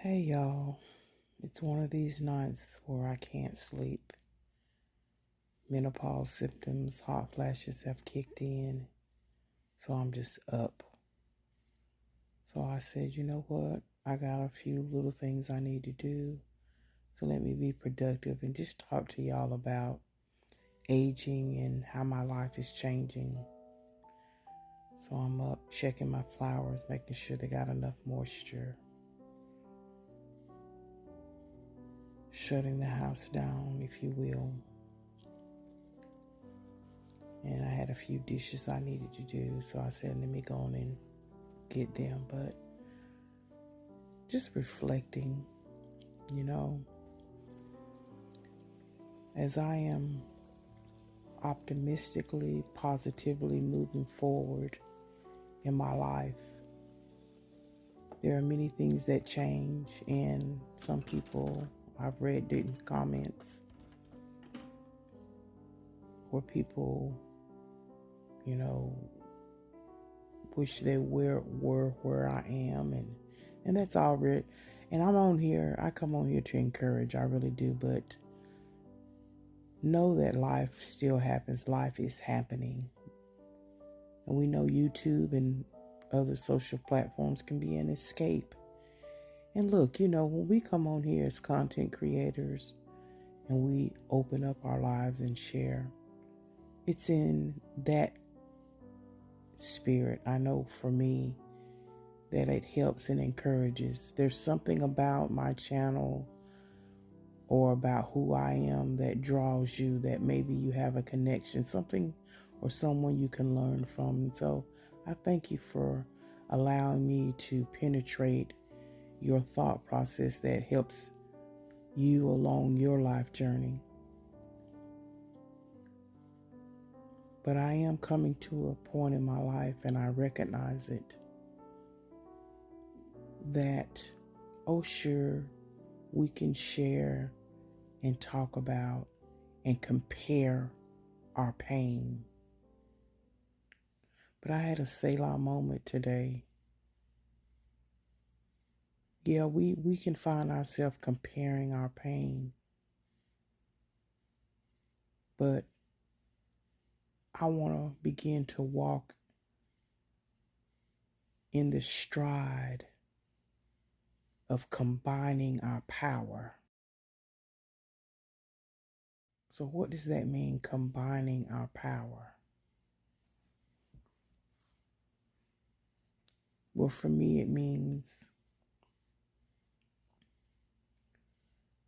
Hey y'all, it's one of these nights where I can't sleep. Menopause symptoms, hot flashes have kicked in, so I'm just up. So I said, you know what? I got a few little things I need to do. So let me be productive and just talk to y'all about aging and how my life is changing. So I'm up checking my flowers, making sure they got enough moisture, shutting the house down, if you will. And I had a few dishes I needed to do, so I said, let me go on and get them. But just reflecting, you know, as I am optimistically, positively moving forward in my life, there are many things that change, and some people I've read in comments where people, you know, wish they were where I am, and that's all right. And I come on here to encourage, I really do, but know that life still happens. Life is happening. And we know YouTube and other social platforms can be an escape. And look, when we come on here as content creators and we open up our lives and share, it's in that spirit, I know for me, that it helps and encourages. There's something about my channel or about who I am that draws you, that maybe you have a connection, something or someone you can learn from. And so I thank you for allowing me to penetrate your thought process that helps you along your life journey. But I am coming to a point in my life, and I recognize it, that, oh sure, we can share and talk about and compare our pain. But I had a Selah moment today. Yeah, we can find ourselves comparing our pain. But I want to begin to walk in the stride of combining our power. So what does that mean, combining our power? Well, for me, it means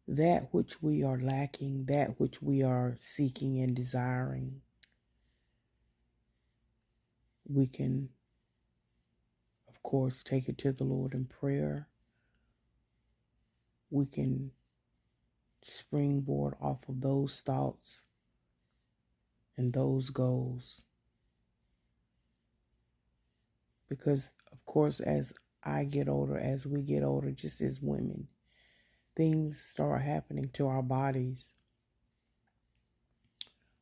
that which we are lacking, that which we are seeking and desiring, we can, of course, take it to the Lord in prayer. We can springboard off of those thoughts and those goals. Because, of course, as I get older, as we get older, just as women, things start happening to our bodies.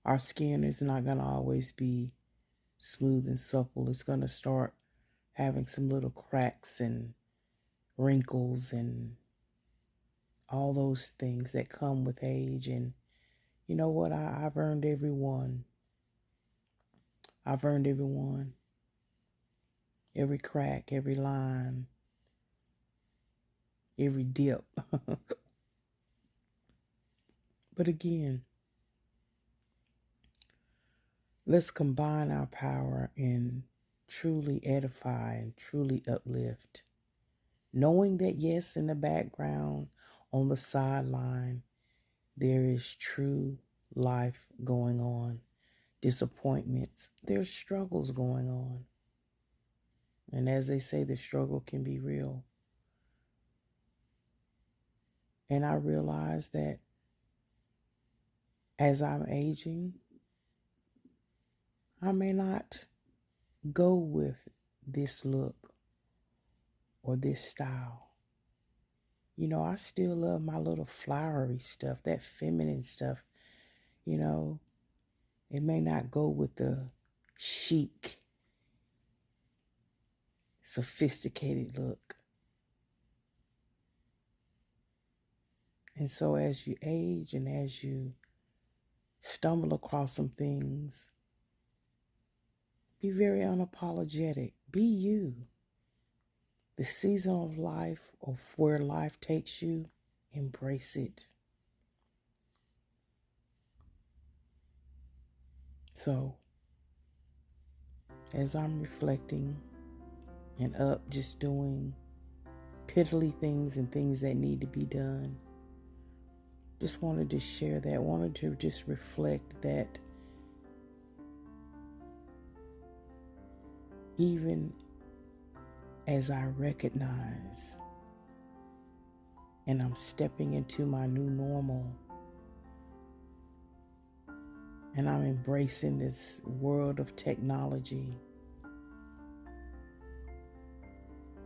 Our skin is not going to always be smooth and supple. It's going to start having some little cracks and wrinkles and all those things that come with age. And you know what? I've earned every one. I've earned every one. Every crack, every line, every dip. But again, let's combine our power and truly edify and truly uplift. Knowing that, yes, in the background, on the sideline, there is true life going on, disappointments, there's struggles going on. And as they say, the struggle can be real. And I realize that as I'm aging, I may not go with this look or this style. I still love my little flowery stuff, that feminine stuff. It may not go with the chic, sophisticated look. And so as you age and as you stumble across some things, be very unapologetic. Be you. The season of life, of where life takes you, embrace it. So, as I'm reflecting and up just doing piddly things and things that need to be done, just wanted to share that, wanted to just reflect that even as I recognize and I'm stepping into my new normal and I'm embracing this world of technology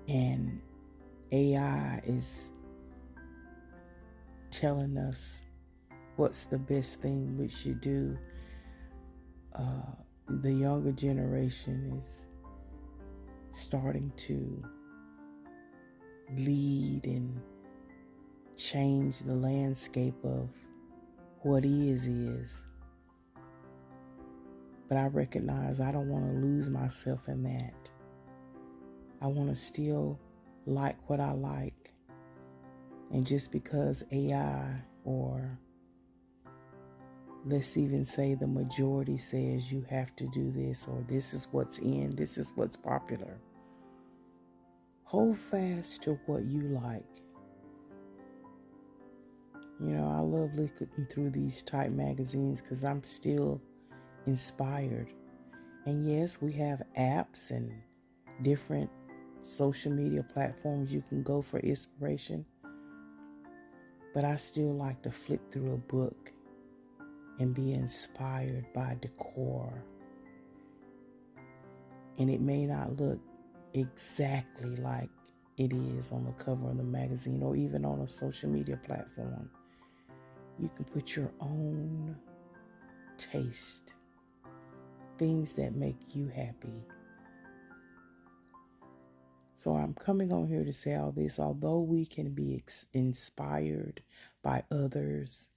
and AI is telling us what's the best thing we should do. The younger generation is starting to lead and change the landscape of what is. But I recognize I don't want to lose myself in that. I want to still like what I like. And just because AI, or let's even say the majority says you have to do this, or this is what's in, this is what's popular, hold fast to what you like. You know, I love looking through these type magazines because I'm still inspired. And yes, we have apps and different social media platforms you can go for inspiration. But I still like to flip through a book and be inspired by decor. And it may not look exactly like it is on the cover of the magazine or even on a social media platform. You can put your own taste, things that make you happy. So I'm coming on here to say all this. Although we can be inspired by others,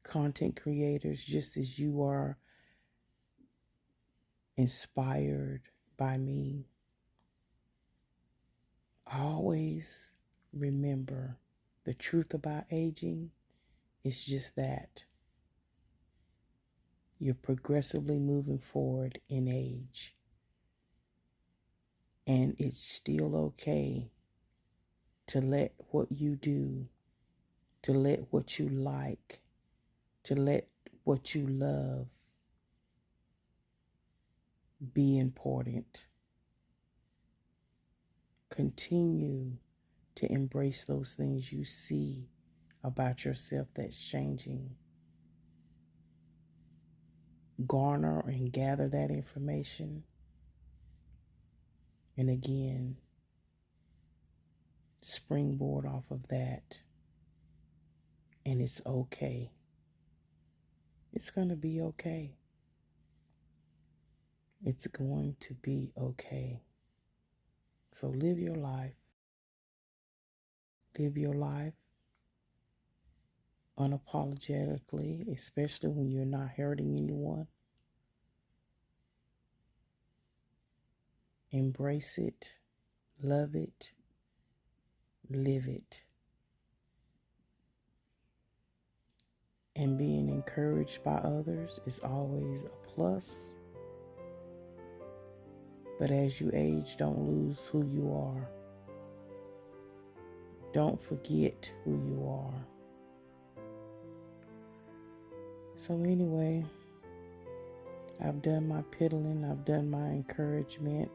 content creators, just as you are inspired by me, always remember the truth about aging is just that. You're progressively moving forward in age. And it's still okay to let what you do, to let what you like, to let what you love be important. Continue to embrace those things you see about yourself that's changing. Garner and gather that information. And again, springboard off of that. And it's okay. It's going to be okay. It's going to be okay. So live your life. Live your life unapologetically, especially when you're not hurting anyone. Embrace it, love it, live it. And being encouraged by others is always a plus. But as you age, don't lose who you are. Don't forget who you are. So anyway, I've done my piddling, I've done my encouragement,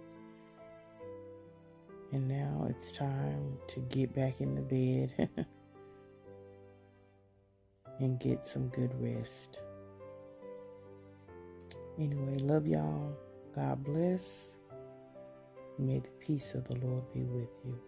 and now it's time to get back in the bed and get some good rest. Anyway, love y'all. God bless. May the peace of the Lord be with you.